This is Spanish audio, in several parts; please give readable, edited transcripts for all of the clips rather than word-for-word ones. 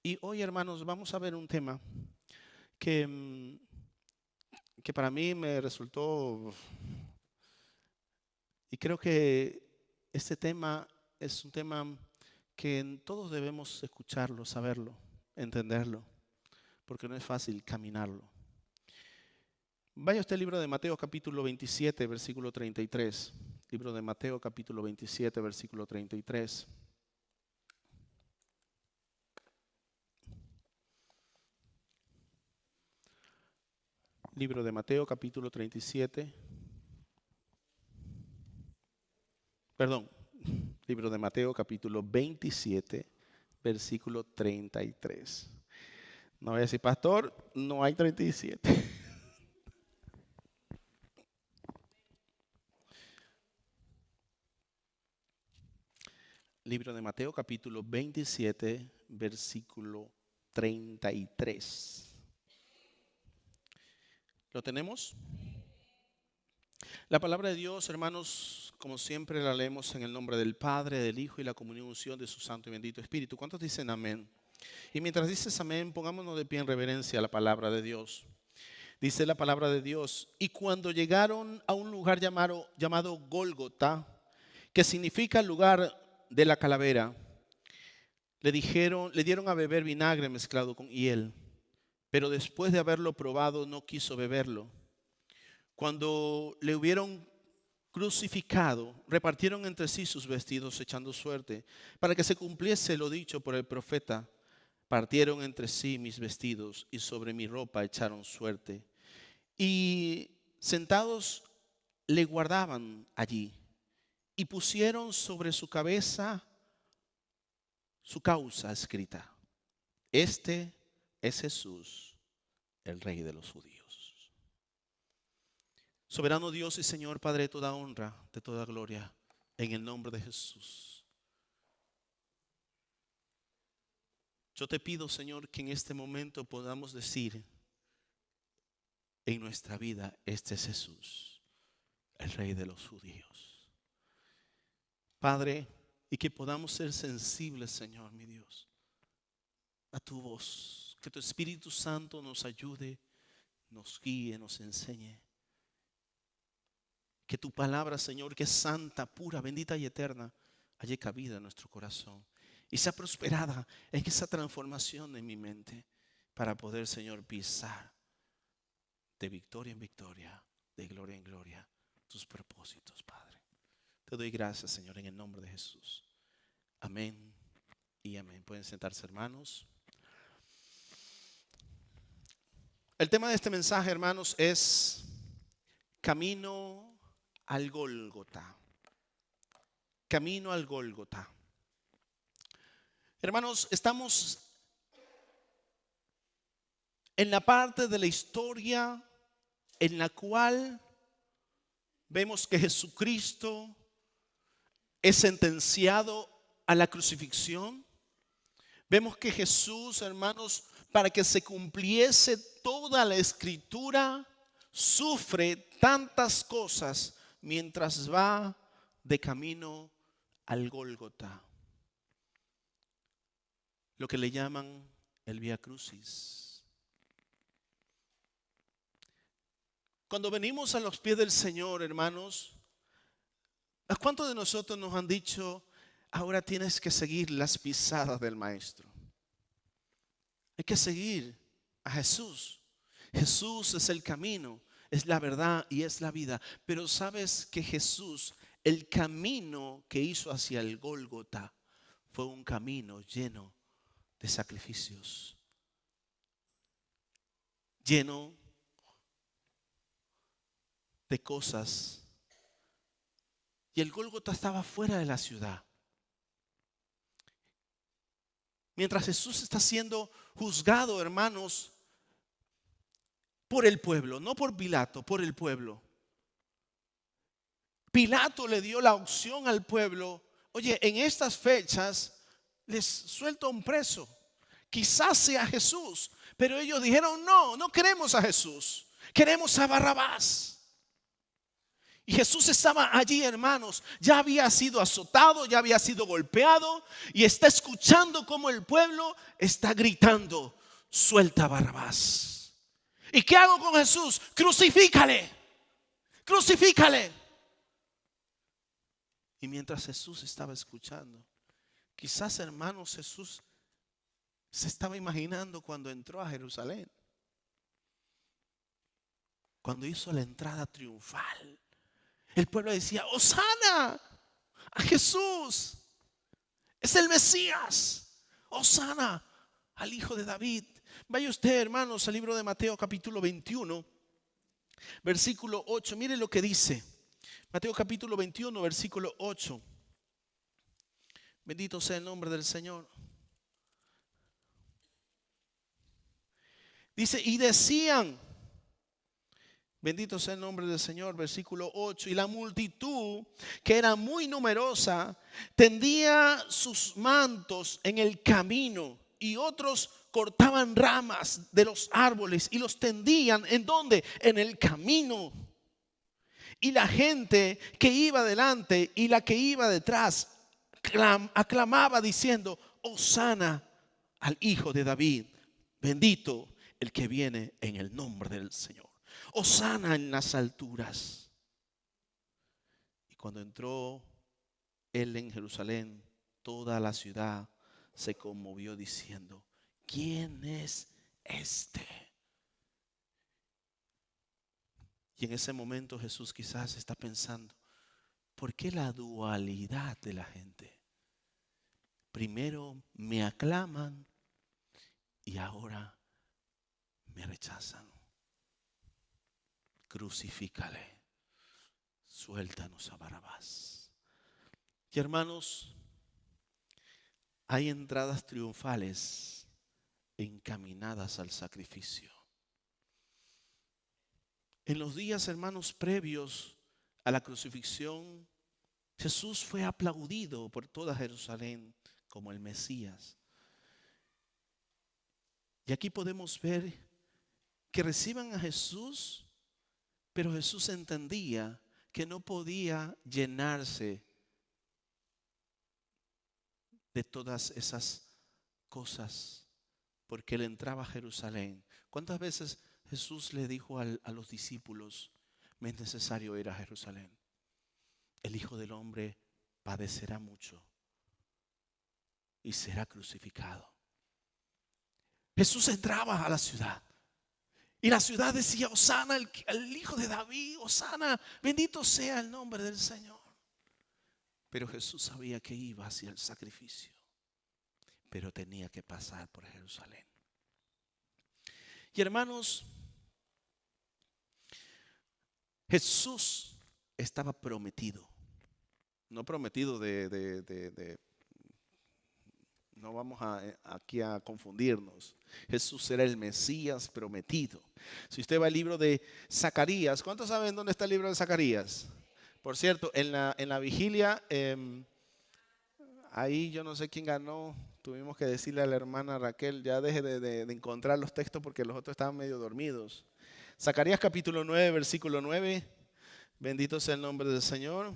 Y hoy, hermanos, vamos a ver un tema que, mm, que para mí me resultó, y creo que este tema es un tema que todos debemos escucharlo, saberlo, entenderlo, porque no es fácil caminarlo. Vaya usted al libro de Mateo capítulo 27, versículo 33. Libro de Mateo capítulo 27, versículo 33. Libro de Mateo capítulo 37. Perdón, libro de Mateo capítulo 27, versículo 33. No voy a decir, pastor, no hay 37. Libro de Mateo capítulo 27, versículo 33. ¿Lo tenemos? La palabra de Dios, hermanos, como siempre la leemos en el nombre del Padre, del Hijo y la comunión unción de su Santo y bendito Espíritu. ¿Cuántos dicen amén? Y mientras dices amén, pongámonos de pie en reverencia a la palabra de Dios. Dice la palabra de Dios: y cuando llegaron a un lugar llamado Gólgota, que significa lugar de la calavera, le dieron a beber vinagre mezclado con hiel, pero después de haberlo probado no quiso beberlo. Cuando le hubieron crucificado, repartieron entre sí sus vestidos echando suerte, para que se cumpliese lo dicho por el profeta: partieron entre sí mis vestidos y sobre mi ropa echaron suerte. Y sentados le guardaban allí y pusieron sobre su cabeza su causa escrita: este es Jesús, el Rey de los judíos. Soberano Dios y Señor, Padre de toda honra, de toda gloria, en el nombre de Jesús. Yo te pido, Señor, que en este momento podamos decir en nuestra vida: este es Jesús, el Rey de los judíos. Padre, y que podamos ser sensibles, Señor, mi Dios, a tu voz. Que tu Espíritu Santo nos ayude, nos guíe, nos enseñe. Que tu palabra, Señor, que es santa, pura, bendita y eterna, haya cabida en nuestro corazón y sea prosperada en esa transformación en mi mente, para poder, Señor, pisar de victoria en victoria, de gloria en gloria, tus propósitos, Padre. Te doy gracias, Señor, en el nombre de Jesús. Amén y amén. Pueden sentarse, hermanos. El tema de este mensaje, hermanos, es camino al Gólgota. Camino al Gólgota. Hermanos, estamos en la parte de la historia en la cual vemos que Jesucristo es sentenciado a la crucifixión. Vemos que Jesús, hermanos, para que se cumpliese toda la escritura, sufre tantas cosas mientras va de camino al Gólgota, lo que le llaman el Vía Crucis. Cuando venimos a los pies del Señor, hermanos, ¿a cuántos de nosotros nos han dicho: ahora tienes que seguir las pisadas del Maestro? Hay que seguir a Jesús. Jesús es el camino, es la verdad y es la vida. Pero sabes que Jesús, el camino que hizo hacia el Gólgota, fue un camino lleno de sacrificios, lleno de cosas. Y el Gólgota estaba fuera de la ciudad. Mientras Jesús está siendo juzgado, hermanos, por el pueblo, no por Pilato, por el pueblo. Pilato le dio la opción al pueblo: oye, en estas fechas les suelto un preso, quizás sea Jesús. Pero ellos dijeron: no, no queremos a Jesús, queremos a Barrabás. Y Jesús estaba allí, hermanos. Ya había sido azotado, ya había sido golpeado. Y está escuchando cómo el pueblo está gritando: suelta a Barrabás. ¿Y qué hago con Jesús? Crucifícale, crucifícale. Y mientras Jesús estaba escuchando, quizás, hermanos, Jesús se estaba imaginando cuando entró a Jerusalén, cuando hizo la entrada triunfal. El pueblo decía: Hosana a Jesús, es el Mesías. Hosana al Hijo de David. Vaya usted, hermanos, al libro de Mateo capítulo 21, versículo 8. Mire lo que dice. Mateo capítulo 21, versículo 8. Bendito sea el nombre del Señor. Dice: y decían, bendito sea el nombre del Señor, versículo 8. Y la multitud, que era muy numerosa, tendía sus mantos en el camino, y otros cortaban ramas de los árboles y los tendían. ¿En dónde? En el camino. Y la gente que iba delante y la que iba detrás aclamaba diciendo: Hosana al Hijo de David, bendito el que viene en el nombre del Señor. Hosana en las alturas. Y cuando entró él en Jerusalén, toda la ciudad se conmovió diciendo: ¿quién es este? Y en ese momento Jesús quizás está pensando: ¿por qué la dualidad de la gente? Primero me aclaman y ahora me rechazan. Crucifícale, suéltanos a Barrabás. Y hermanos, hay entradas triunfales encaminadas al sacrificio. En los días, hermanos, previos a la crucifixión, Jesús fue aplaudido por toda Jerusalén como el Mesías. Y aquí podemos ver que reciban a Jesús, pero Jesús entendía que no podía llenarse de todas esas cosas porque él entraba a Jerusalén. ¿Cuántas veces Jesús le dijo a los discípulos: me es necesario ir a Jerusalén? El Hijo del Hombre padecerá mucho y será crucificado. Jesús entraba a la ciudad y la ciudad decía: Hosana al Hijo de David, Hosana, bendito sea el nombre del Señor. Pero Jesús sabía que iba hacia el sacrificio, pero tenía que pasar por Jerusalén. Y hermanos, Jesús estaba prometido. No prometido no vamos aquí a confundirnos. Jesús era el Mesías prometido. Si usted va al libro de Zacarías, ¿cuántos saben dónde está el libro de Zacarías? Por cierto, en la vigilia, ahí yo no sé quién ganó. Tuvimos que decirle a la hermana Raquel: ya deje de encontrar los textos porque los otros estaban medio dormidos. Zacarías capítulo 9, versículo 9. Bendito sea el nombre del Señor.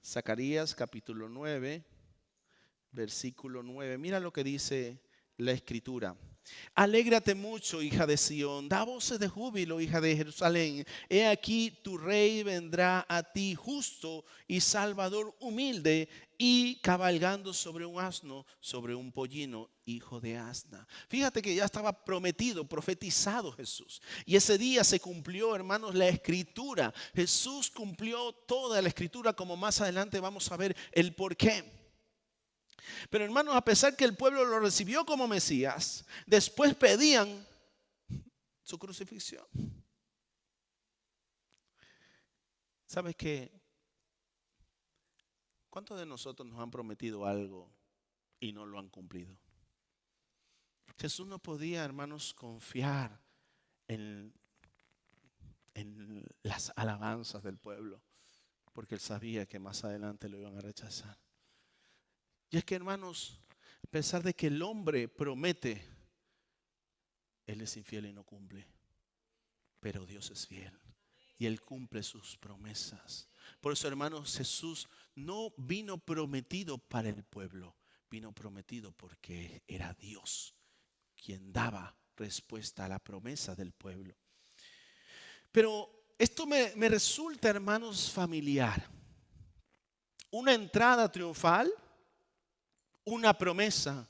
Zacarías capítulo 9, versículo 9. Mira lo que dice la Escritura. Alégrate mucho, hija de Sión, da voces de júbilo, hija de Jerusalén. He aquí tu rey vendrá a ti, justo y salvador, humilde y cabalgando sobre un asno, sobre un pollino, hijo de asna. Fíjate que ya estaba prometido, profetizado Jesús. Y ese día se cumplió, hermanos, la Escritura. Jesús cumplió toda la Escritura, como más adelante vamos a ver el por qué. Pero hermanos, a pesar que el pueblo lo recibió como Mesías, después pedían su crucifixión. ¿Sabes qué? ¿Cuántos de nosotros nos han prometido algo y no lo han cumplido? Jesús no podía, hermanos, confiar en las alabanzas del pueblo, porque él sabía que más adelante lo iban a rechazar. Y es que, hermanos, a pesar de que el hombre promete, él es infiel y no cumple. Pero Dios es fiel y Él cumple sus promesas. Por eso, hermanos, Jesús no vino prometido para el pueblo, vino prometido porque era Dios quien daba respuesta a la promesa del pueblo. Pero esto me resulta, hermanos, familiar. Una entrada triunfal, una promesa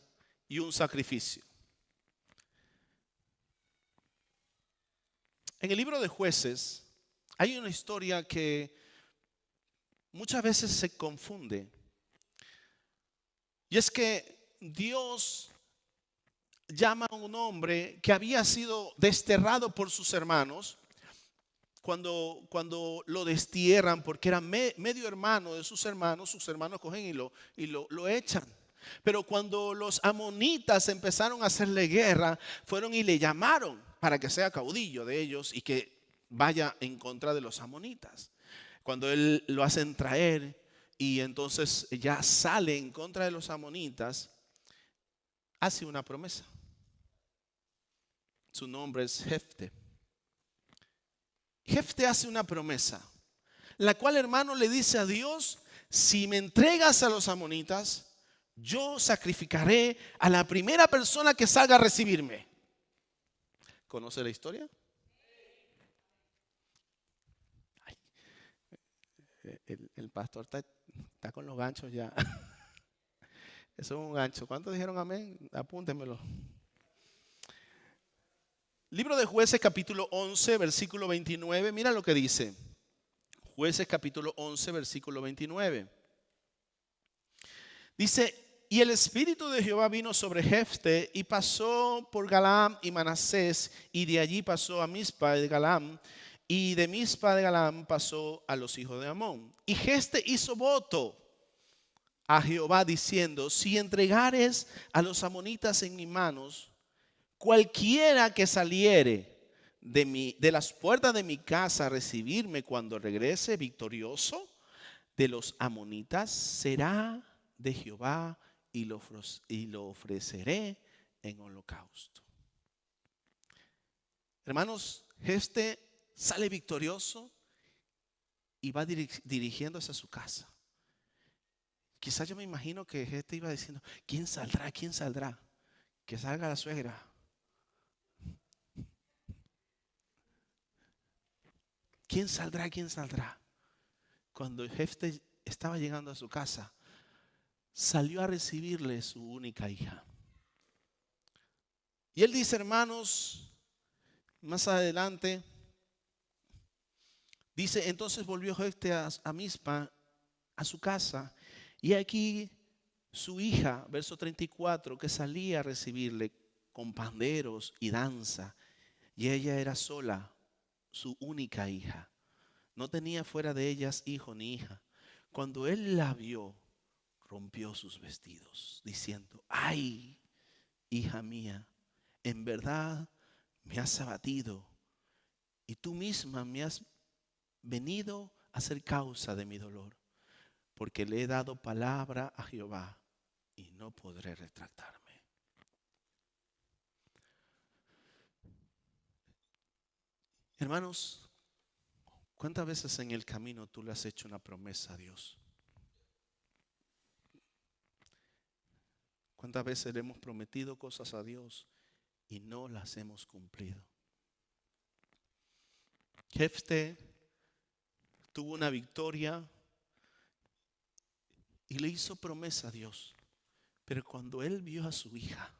y un sacrificio. En el libro de Jueces hay una historia que muchas veces se confunde. Y es que Dios llama a un hombre que había sido desterrado por sus hermanos. Cuando lo destierran porque era medio hermano de sus hermanos cogen y lo echan. Pero cuando los amonitas empezaron a hacerle guerra, fueron y le llamaron para que sea caudillo de ellos y que vaya en contra de los amonitas. Cuando él lo hacen traer y entonces ya sale en contra de los amonitas, hace una promesa. Su nombre es Jefte. Jefte hace una promesa, la cual, hermano, le dice a Dios: si me entregas a los amonitas, yo sacrificaré a la primera persona que salga a recibirme. ¿Conoce la historia? Ay, el pastor está con los ganchos ya. Eso es un gancho. ¿Cuántos dijeron amén? Apúntenmelo. Libro de Jueces capítulo 11, versículo 29. Mira lo que dice. Jueces capítulo 11, versículo 29. Dice: y el Espíritu de Jehová vino sobre Jefte y pasó por Galaam y Manasés, y de allí pasó a Mizpa de Galaam, y de Mizpa de Galaam pasó a los hijos de Amón. Y Jefte hizo voto a Jehová diciendo: si entregares a los amonitas en mis manos, cualquiera que saliere de las puertas de mi casa a recibirme cuando regrese victorioso de los amonitas, será de Jehová y lo ofreceré en holocausto. Hermanos, Jefte sale victorioso y va dirigiéndose a su casa. Quizás yo me imagino que Jefte iba diciendo: ¿quién saldrá? ¿Quién saldrá? Que salga la suegra. ¿Quién saldrá? ¿Quién saldrá? Cuando Jefte estaba llegando a su casa, salió a recibirle su única hija. Y él dice, hermanos, más adelante, dice: entonces volvió Jefte a Mizpa, a su casa, y aquí su hija, verso 34, que salía a recibirle con panderos y danza, y ella era sola, su única hija. No tenía fuera de ellas hijo ni hija. Cuando él la vio, rompió sus vestidos, diciendo: ay, hija mía, en verdad me has abatido, y tú misma me has venido a ser causa de mi dolor, porque le he dado palabra a Jehová y no podré retractarme. Hermanos, ¿cuántas veces en el camino tú le has hecho una promesa a Dios? ¿Cuántas veces le hemos prometido cosas a Dios y no las hemos cumplido? Jefte tuvo una victoria y le hizo promesa a Dios, pero cuando él vio a su hija,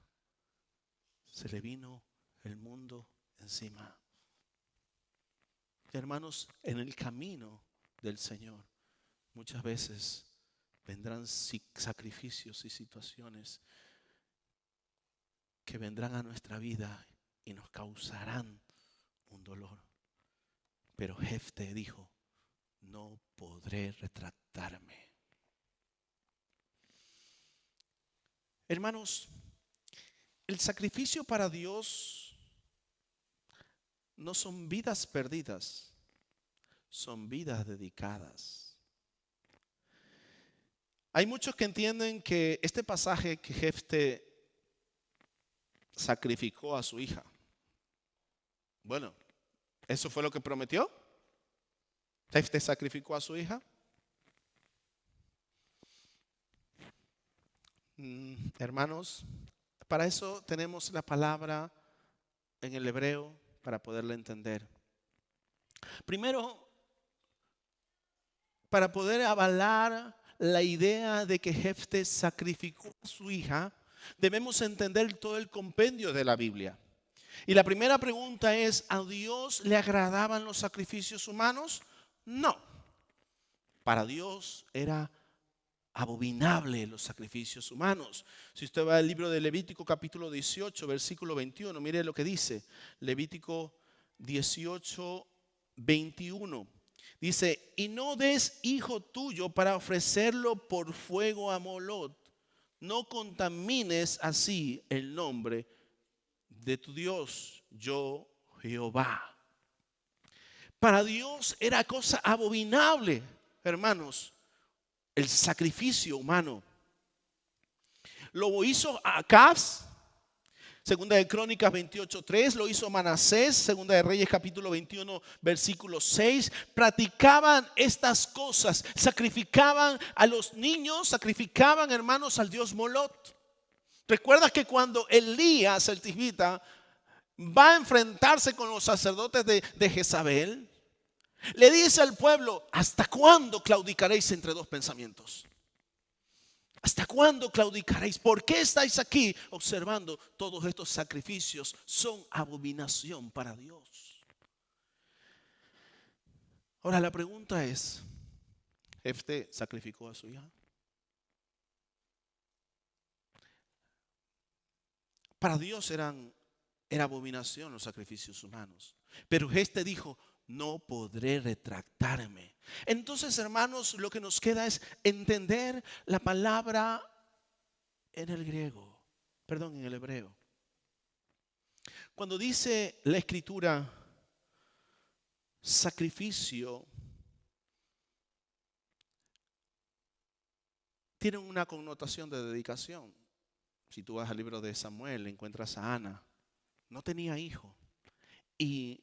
se le vino el mundo encima. Hermanos, en el camino del Señor muchas veces vendrán sacrificios y situaciones que vendrán a nuestra vida y nos causarán un dolor. Pero Jefte dijo: no podré retractarme. Hermanos, el sacrificio para Dios no son vidas perdidas, son vidas dedicadas. Hay muchos que entienden que este pasaje que Jefte sacrificó a su hija, bueno, ¿eso fue lo que prometió? Jefté sacrificó a su hija. Hermanos, para eso tenemos la palabra en el hebreo para poderla entender. Primero, para poder avalar la idea de que Jefté sacrificó a su hija, debemos entender todo el compendio de la Biblia. Y la primera pregunta es, ¿a Dios le agradaban los sacrificios humanos? No. Para Dios era abominable los sacrificios humanos. Si usted va al libro de Levítico capítulo 18, versículo 21, mire lo que dice. Levítico 18, 21. Dice, y no des hijo tuyo para ofrecerlo por fuego a Molot. No contamines así el nombre de tu Dios, yo Jehová. Para Dios era cosa abominable, hermanos, el sacrificio humano. Lo hizo Acab, segunda de Crónicas 28:3, lo hizo Manasés, segunda de Reyes capítulo 21, versículo 6. Practicaban estas cosas, sacrificaban a los niños, sacrificaban, hermanos, al dios Molot. Recuerda que cuando Elías, el tisbita, va a enfrentarse con los sacerdotes de Jezabel, le dice al pueblo, ¿hasta cuándo claudicaréis entre dos pensamientos? ¿Hasta cuándo claudicaréis? ¿Por qué estáis aquí observando todos estos sacrificios? Son abominación para Dios. Ahora la pregunta es, ¿Jefté sacrificó a su hija? Para Dios era abominación los sacrificios humanos. Pero Jefté dijo, no podré retractarme. Entonces, hermanos, lo que nos queda es entender la palabra en el griego, perdón, en el hebreo. Cuando dice la escritura sacrificio, tiene una connotación de dedicación. Si tú vas al libro de Samuel, encuentras a Ana. No tenía hijo. Y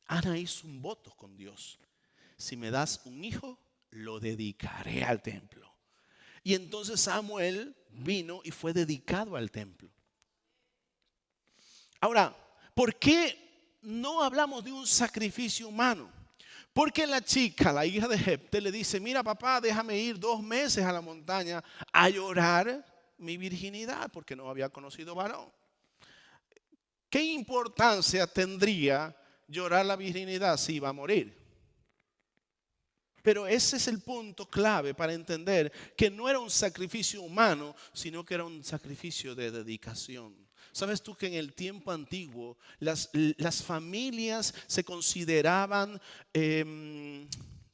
Ana hizo un voto con Dios. Si me das un hijo, lo dedicaré al templo. Y entonces Samuel vino y fue dedicado al templo. Ahora, ¿por qué no hablamos de un sacrificio humano? Porque la chica, la hija de Jefté, le dice, mira papá, déjame ir 2 meses a la montaña a llorar mi virginidad, porque no había conocido varón. ¿Qué importancia tendría llorar la virginidad si iba a morir? Pero ese es el punto clave para entender que no era un sacrificio humano, sino que era un sacrificio de dedicación. ¿Sabes tú que en el tiempo antiguo las familias se consideraban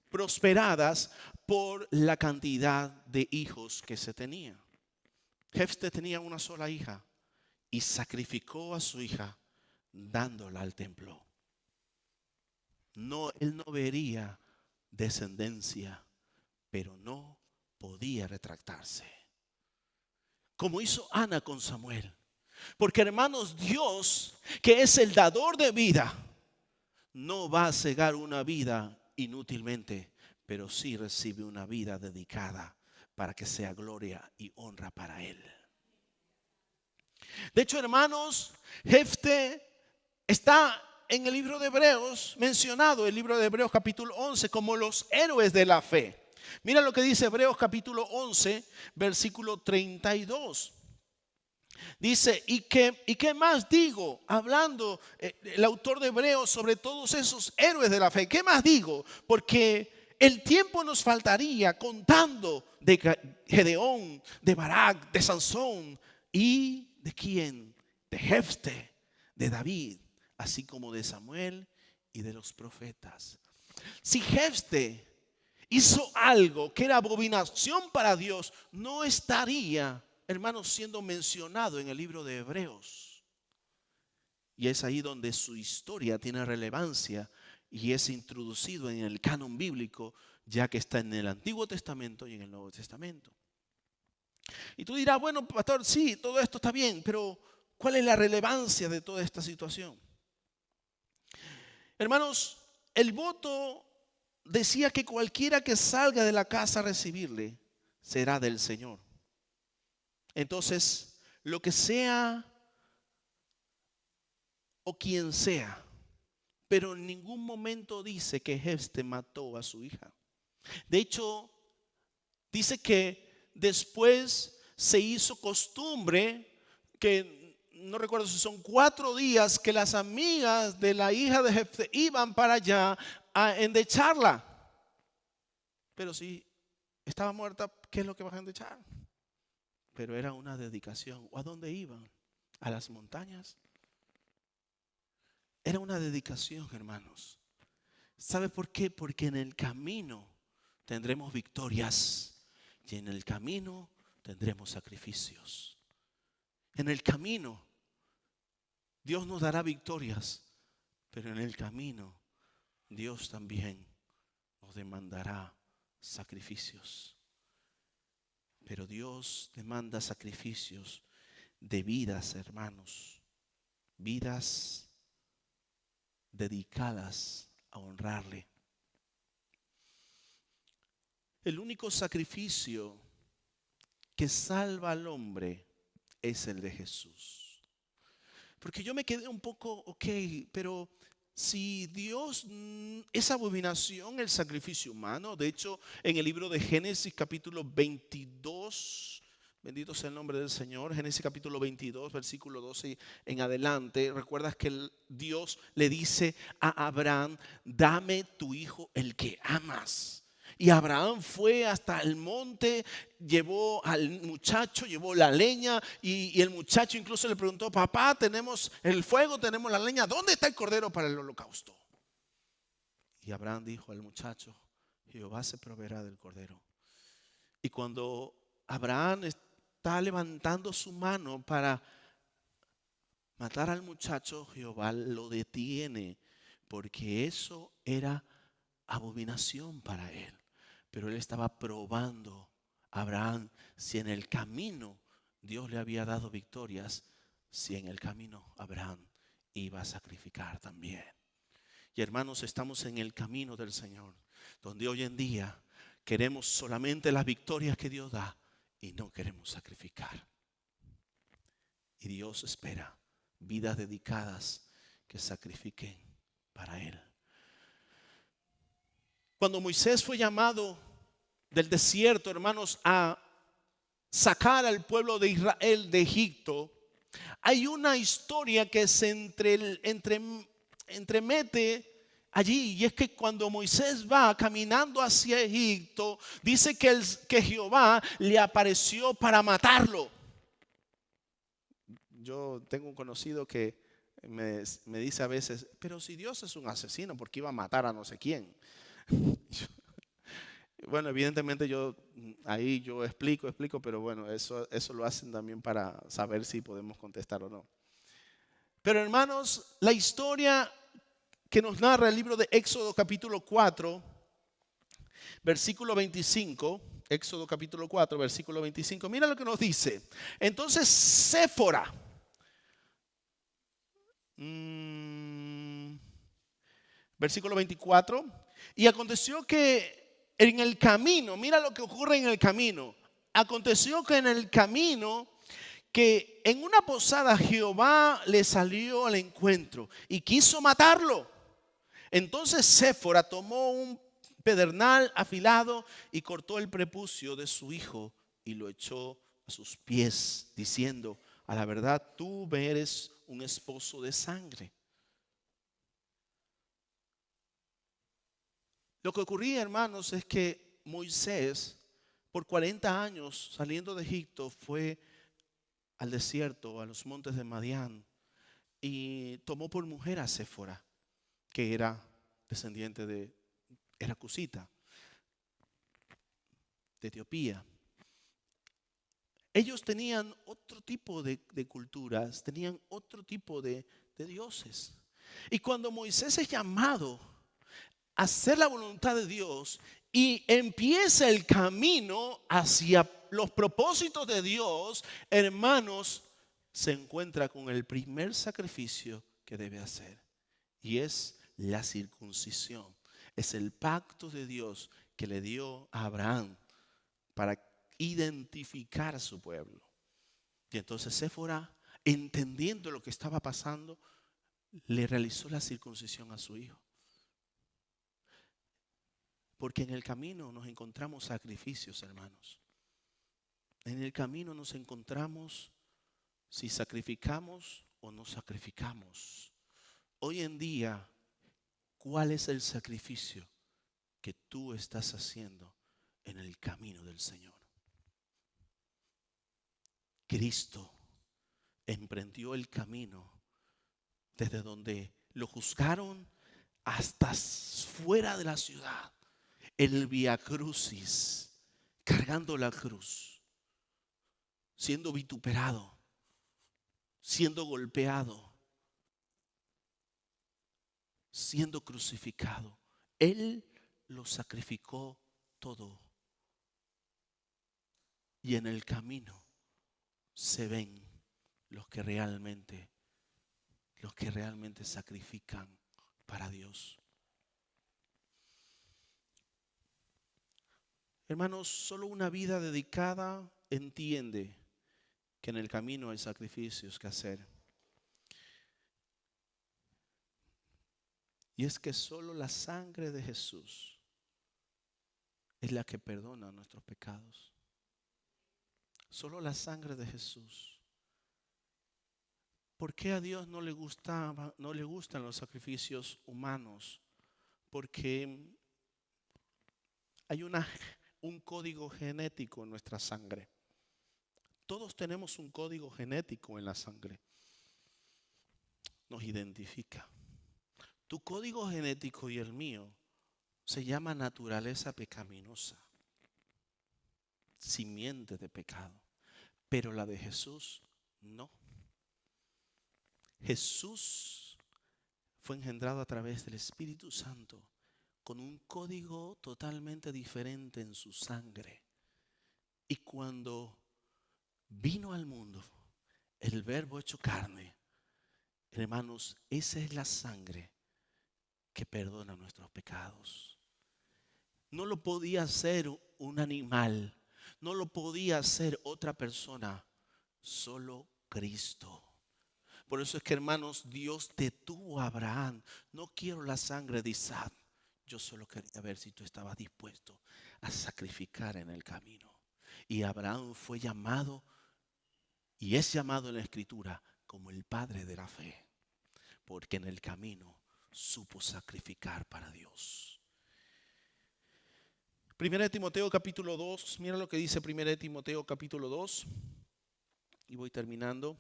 prosperadas por la cantidad de hijos que se tenía? Jefté tenía una sola hija y sacrificó a su hija dándola al templo. No, él no vería descendencia, pero no podía retractarse. Como hizo Ana con Samuel. Porque hermanos, Dios, que es el dador de vida, no va a cegar una vida inútilmente, pero sí recibe una vida dedicada para que sea gloria y honra para Él. De hecho, hermanos, Jefté está en el libro de Hebreos mencionado, el libro de Hebreos capítulo 11, como los héroes de la fe. Mira lo que dice Hebreos capítulo 11, versículo 32. Dice, ¿y qué más digo? Hablando el autor de Hebreos sobre todos esos héroes de la fe. ¿Qué más digo? Porque el tiempo nos faltaría contando de Gedeón, de Barak, de Sansón y ¿de quién? De Jefté, de David, así como de Samuel y de los profetas. Si Jefté hizo algo que era abominación para Dios, no estaría, hermanos, siendo mencionado en el libro de Hebreos. Y es ahí donde su historia tiene relevancia y es introducido en el canon bíblico, ya que está en el Antiguo Testamento y en el Nuevo Testamento. Y tú dirás, bueno, pastor, sí, todo esto está bien, pero ¿cuál es la relevancia de toda esta situación? Hermanos, el voto decía que cualquiera que salga de la casa a recibirle será del Señor. Entonces, lo que sea o quien sea, pero en ningún momento dice que Jefté mató a su hija. De hecho, dice que después se hizo costumbre que, no recuerdo si son 4 días, que las amigas de la hija de Jefté iban para allá a endecharla. Pero si estaba muerta, ¿qué es lo que van a endechar? Pero era una dedicación. ¿A dónde iban? ¿A las montañas? Era una dedicación, hermanos. ¿Sabe por qué? Porque en el camino tendremos victorias y en el camino tendremos sacrificios. En el camino Dios nos dará victorias, pero en el camino Dios también nos demandará sacrificios. Pero Dios demanda sacrificios de vidas, hermanos, vidas dedicadas a honrarle. El único sacrificio que salva al hombre es el de Jesús. Porque yo me quedé un poco, ok, pero si Dios es abominación el sacrificio humano. De hecho, en el libro de Génesis capítulo 22, bendito sea el nombre del Señor, Génesis capítulo 22, versículo 12 en adelante, recuerdas que Dios le dice a Abraham: dame tu hijo el que amas. Y Abraham fue hasta el monte, llevó al muchacho, llevó la leña y el muchacho incluso le preguntó: papá, tenemos el fuego, tenemos la leña, ¿dónde está el cordero para el holocausto? Y Abraham dijo al muchacho: Jehová se proveerá del cordero. Y cuando Abraham está levantando su mano para matar al muchacho, Jehová lo detiene, porque eso era abominación para él. Pero él estaba probando a Abraham si en el camino Dios le había dado victorias, si en el camino Abraham iba a sacrificar también. Y hermanos, estamos en el camino del Señor, donde hoy en día queremos solamente las victorias que Dios da y no queremos sacrificar. Y Dios espera vidas dedicadas que sacrifiquen para Él. Cuando Moisés fue llamado del desierto, hermanos, a sacar al pueblo de Israel de Egipto, hay una historia que se entremete allí, y es que cuando Moisés va caminando hacia Egipto, dice que Jehová le apareció para matarlo. Yo tengo un conocido que me dice a veces: pero si Dios es un asesino, ¿por qué iba a matar a no sé quién? Bueno, evidentemente yo explico, pero bueno, eso lo hacen también para saber si podemos contestar o no. Pero hermanos, la historia que nos narra el libro de Éxodo capítulo 4, versículo 25, Éxodo capítulo 4, versículo 25, mira lo que nos dice. Entonces Séfora, versículo 24, y aconteció que en el camino, mira lo que ocurre en el camino. Aconteció que en el camino, que en una posada Jehová le salió al encuentro y quiso matarlo. Entonces Séfora tomó un pedernal afilado y cortó el prepucio de su hijo y lo echó a sus pies, diciendo: a la verdad, tú me eres un esposo de sangre. Lo que ocurría, hermanos, es que Moisés, por 40 años saliendo de Egipto, fue al desierto, a los montes de Madián, y tomó por mujer a Séfora, que era descendiente era cusita, de Etiopía. Ellos tenían otro tipo de culturas, tenían otro tipo de dioses. Y cuando Moisés es llamado a hacer la voluntad de Dios y empieza el camino hacia los propósitos de Dios, hermanos, se encuentra con el primer sacrificio que debe hacer, y es la circuncisión. Es el pacto de Dios que le dio a Abraham para identificar a su pueblo. Y entonces Séfora, entendiendo lo que estaba pasando, le realizó la circuncisión a su hijo. Porque en el camino nos encontramos sacrificios, hermanos. En el camino nos encontramos si sacrificamos o no sacrificamos. Hoy en día, ¿cuál es el sacrificio que tú estás haciendo en el camino del Señor? Cristo emprendió el camino desde donde lo juzgaron hasta fuera de la ciudad. El Vía Crucis, cargando la cruz, siendo vituperado, siendo golpeado, siendo crucificado. Él lo sacrificó todo. Y en el camino se ven los que realmente sacrifican para Dios. Hermanos, solo una vida dedicada entiende que en el camino hay sacrificios que hacer. Y es que solo la sangre de Jesús es la que perdona nuestros pecados. Solo la sangre de Jesús. ¿Por qué a Dios no le gustan los sacrificios humanos? Porque hay un código genético en nuestra sangre. Todos tenemos un código genético en la sangre. Nos identifica. Tu código genético y el mío se llama naturaleza pecaminosa, simiente de pecado. Pero la de Jesús no. Jesús fue engendrado a través del Espíritu Santo con un código totalmente diferente en su sangre. Y cuando vino al mundo, el Verbo hecho carne, hermanos, esa es la sangre que perdona nuestros pecados. No lo podía hacer un animal, no lo podía hacer otra persona, solo Cristo. Por eso es que, hermanos, Dios detuvo a Abraham. No quiero la sangre de Isaac. Yo solo quería ver si tú estabas dispuesto a sacrificar en el camino. Y Abraham fue llamado, y es llamado en la Escritura, como el padre de la fe. Porque en el camino supo sacrificar para Dios. 1 Timoteo capítulo 2. Mira lo que dice 1 Timoteo capítulo 2. Y voy terminando.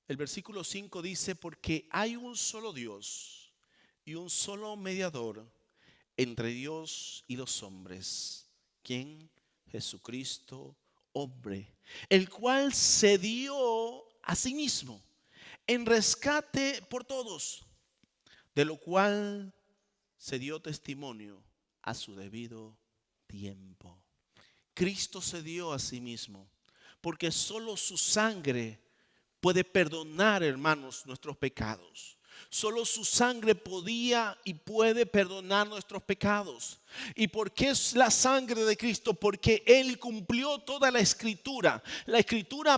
El versículo 5 dice: porque hay un solo Dios y un solo mediador entre Dios y los hombres. ¿Quién? Jesucristo, hombre, el cual se dio a sí mismo en rescate por todos, de lo cual se dio testimonio a su debido tiempo. Cristo se dio a sí mismo porque solo su sangre puede perdonar, hermanos, nuestros pecados. Solo su sangre podía y puede perdonar nuestros pecados. ¿Y por qué es la sangre de Cristo? Porque Él cumplió toda la escritura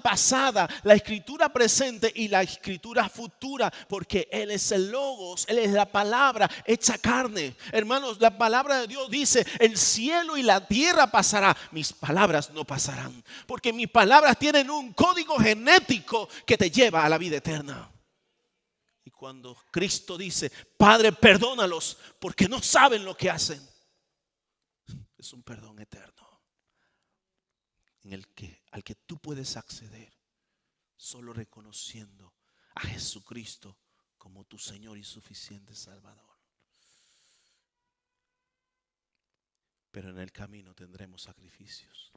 pasada, la escritura presente y la escritura futura, porque Él es el Logos, Él es la palabra hecha carne. Hermanos, la palabra de Dios dice: el cielo y la tierra pasará, mis palabras no pasarán, porque mis palabras tienen un código genético que te lleva a la vida eterna. Y cuando Cristo dice: Padre, perdónalos porque no saben lo que hacen, es un perdón eterno al que tú puedes acceder solo reconociendo a Jesucristo como tu Señor y suficiente Salvador. Pero en el camino tendremos sacrificios.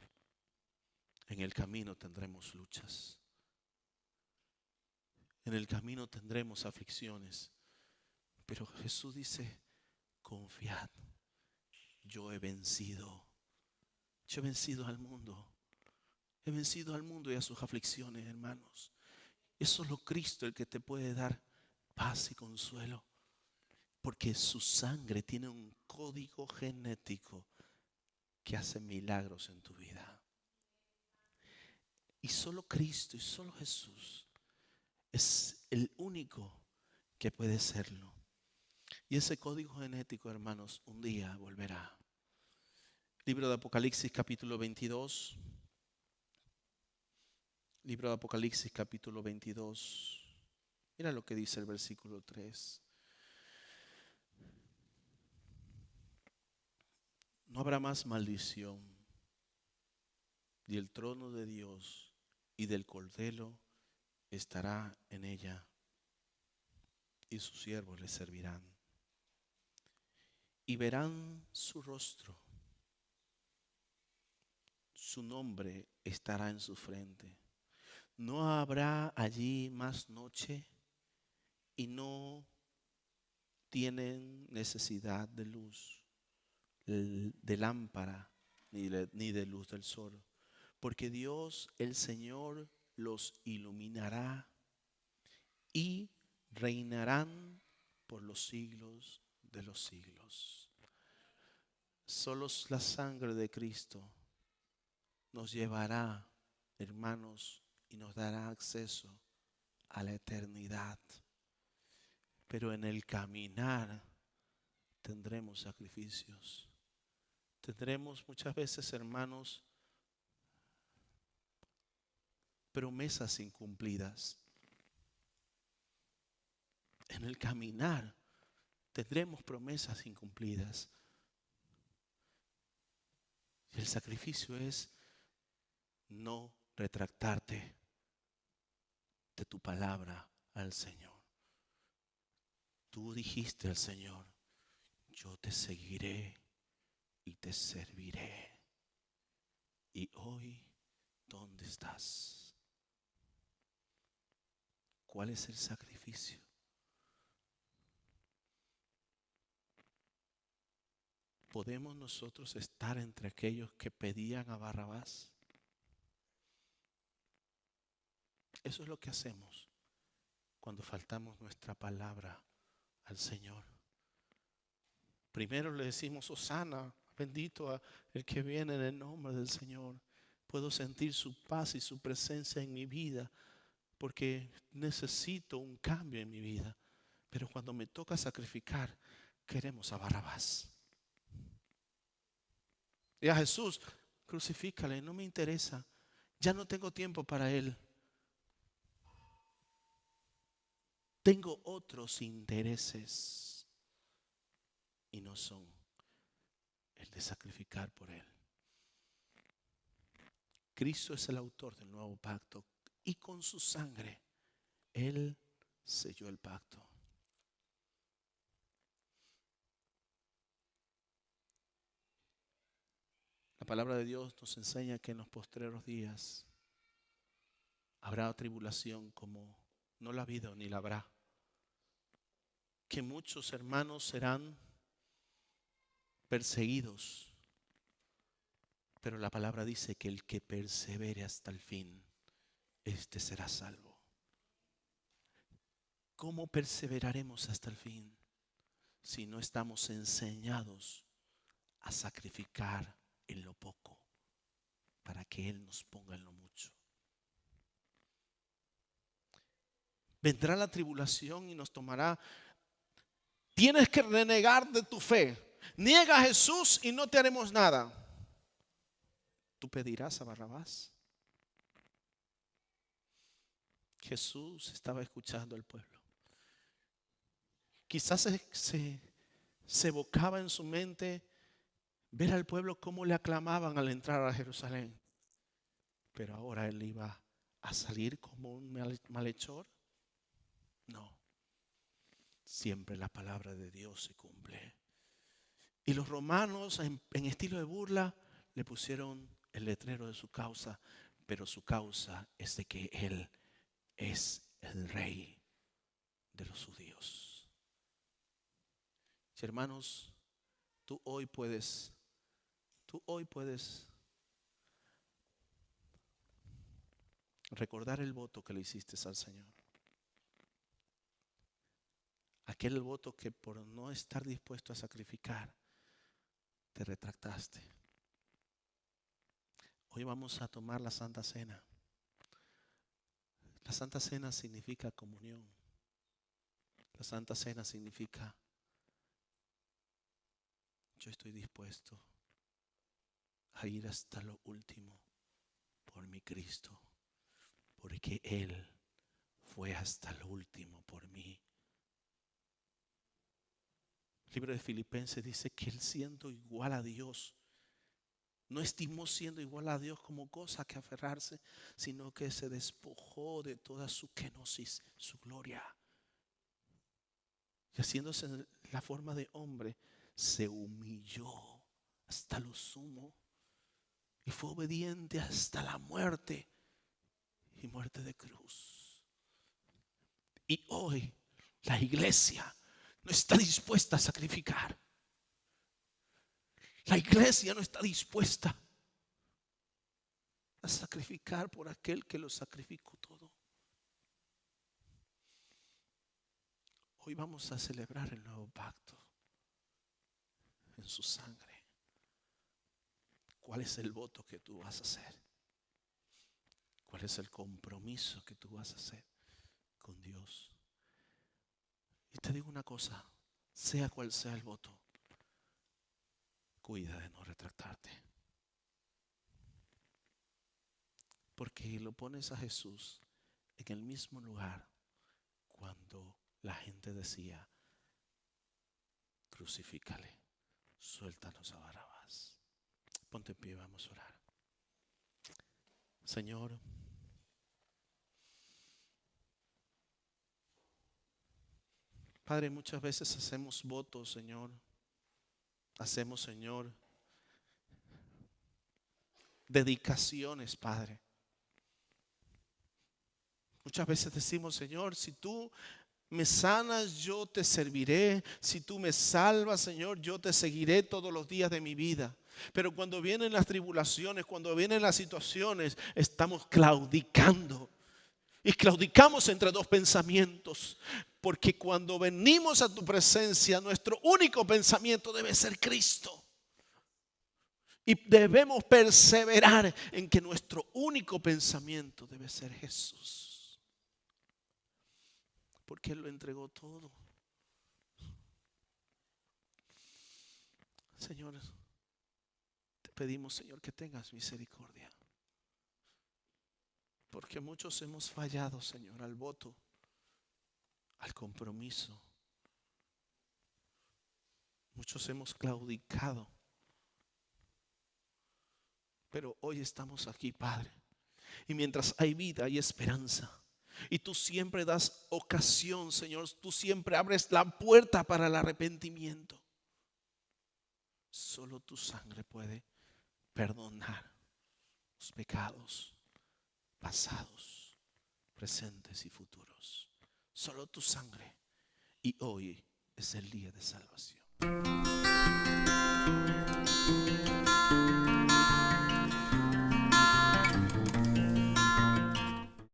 En el camino tendremos luchas. En el camino tendremos aflicciones. Pero Jesús dice: confiad, yo he vencido. Yo he vencido al mundo. He vencido al mundo y a sus aflicciones, hermanos. Es solo Cristo el que te puede dar paz y consuelo, porque su sangre tiene un código genético que hace milagros en tu vida. Y solo Cristo y solo Jesús es el único que puede serlo. Y ese código genético, hermanos, un día volverá. Libro de Apocalipsis capítulo 22. Libro de Apocalipsis capítulo 22. Mira lo que dice el versículo 3. No habrá más maldición, y el trono de Dios y del Cordero estará en ella, y sus siervos le servirán. Y verán su rostro, su nombre estará en su frente. No habrá allí más noche, y no tienen necesidad de luz, de lámpara, ni de luz del sol, porque Dios el Señor los iluminará y reinarán por los siglos de los siglos. Solo la sangre de Cristo nos llevará, hermanos, y nos dará acceso a la eternidad. Pero en el caminar tendremos sacrificios. Tendremos muchas veces, hermanos, promesas incumplidas. En el caminar tendremos promesas incumplidas. Y el sacrificio es no retractarte de tu palabra al Señor. Tú dijiste al Señor, yo te seguiré y te serviré. Y hoy, ¿dónde estás? ¿Cuál es el sacrificio? ¿Podemos nosotros estar entre aquellos que pedían a Barrabás? Eso es lo que hacemos cuando faltamos nuestra palabra al Señor. Primero le decimos, Hosana, bendito el que viene en el nombre del Señor. Puedo sentir su paz y su presencia en mi vida porque necesito un cambio en mi vida. Pero cuando me toca sacrificar, queremos a Barrabás. Y a Jesús, crucifícale, no me interesa. Ya no tengo tiempo para él. Tengo otros intereses y no son el de sacrificar por él. Cristo es el autor del nuevo pacto y con su sangre él selló el pacto. La palabra de Dios nos enseña que en los postreros días habrá tribulación como no la ha habido ni la habrá. Que muchos hermanos serán perseguidos, pero la palabra dice que el que persevere hasta el fin, este será salvo. ¿Cómo perseveraremos hasta el fin si no estamos enseñados a sacrificar en lo poco para que Él nos ponga en lo mucho? Vendrá la tribulación y nos tomará. Tienes que renegar de tu fe. Niega a Jesús y no te haremos nada. ¿Tú pedirás a Barrabás? Jesús estaba escuchando al pueblo. Quizás se evocaba en su mente ver al pueblo cómo le aclamaban al entrar a Jerusalén. Pero ahora él iba a salir como un malhechor. No. Siempre la palabra de Dios se cumple. Y los romanos en estilo de burla le pusieron el letrero de su causa, pero su causa es de que Él es el rey de los judíos. Y hermanos, tú hoy puedes recordar el voto que le hiciste al Señor. aquel voto que por no estar dispuesto a sacrificar, te retractaste. Hoy vamos a tomar la Santa Cena. La Santa Cena significa comunión. La Santa Cena significa: yo estoy dispuesto a ir hasta lo último por mi Cristo, porque Él fue hasta lo último por mí. El libro de Filipenses dice que Él, siendo igual a Dios, no estimó siendo igual a Dios como cosa que aferrarse, sino que se despojó de toda su kenosis, su gloria. Y haciéndose la forma de hombre, se humilló hasta lo sumo y fue obediente hasta la muerte, y muerte de cruz. Y hoy la iglesia no está dispuesta a sacrificar. La iglesia no está dispuesta a sacrificar por aquel que lo sacrificó todo. Hoy vamos a celebrar el nuevo pacto en su sangre. ¿Cuál es el voto que tú vas a hacer? ¿Cuál es el compromiso que tú vas a hacer con Dios? Y te digo una cosa, sea cual sea el voto, cuida de no retractarte. Porque lo pones a Jesús en el mismo lugar cuando la gente decía: crucifícale, suéltanos a Barrabás. Ponte en pie, vamos a orar. Señor, Padre, muchas veces hacemos votos, Señor. Hacemos, Señor, dedicaciones, Padre. Muchas veces decimos: Señor, si tú me sanas, yo te serviré. Si tú me salvas, Señor, yo te seguiré todos los días de mi vida. Pero cuando vienen las tribulaciones, cuando vienen las situaciones, estamos claudicando. Y claudicamos entre dos pensamientos. Porque cuando venimos a tu presencia, nuestro único pensamiento debe ser Cristo. Y debemos perseverar en que nuestro único pensamiento debe ser Jesús. Porque Él lo entregó todo. Señor, te pedimos, Señor, que tengas misericordia. Porque muchos hemos fallado, Señor, al voto, al compromiso. Muchos hemos claudicado. Pero hoy estamos aquí, Padre. Y mientras hay vida, hay esperanza. Y tú siempre das ocasión, Señor. Tú siempre abres la puerta para el arrepentimiento. Solo tu sangre puede perdonar los pecados pasados, presentes y futuros. Solo tu sangre. Y hoy es el día de salvación.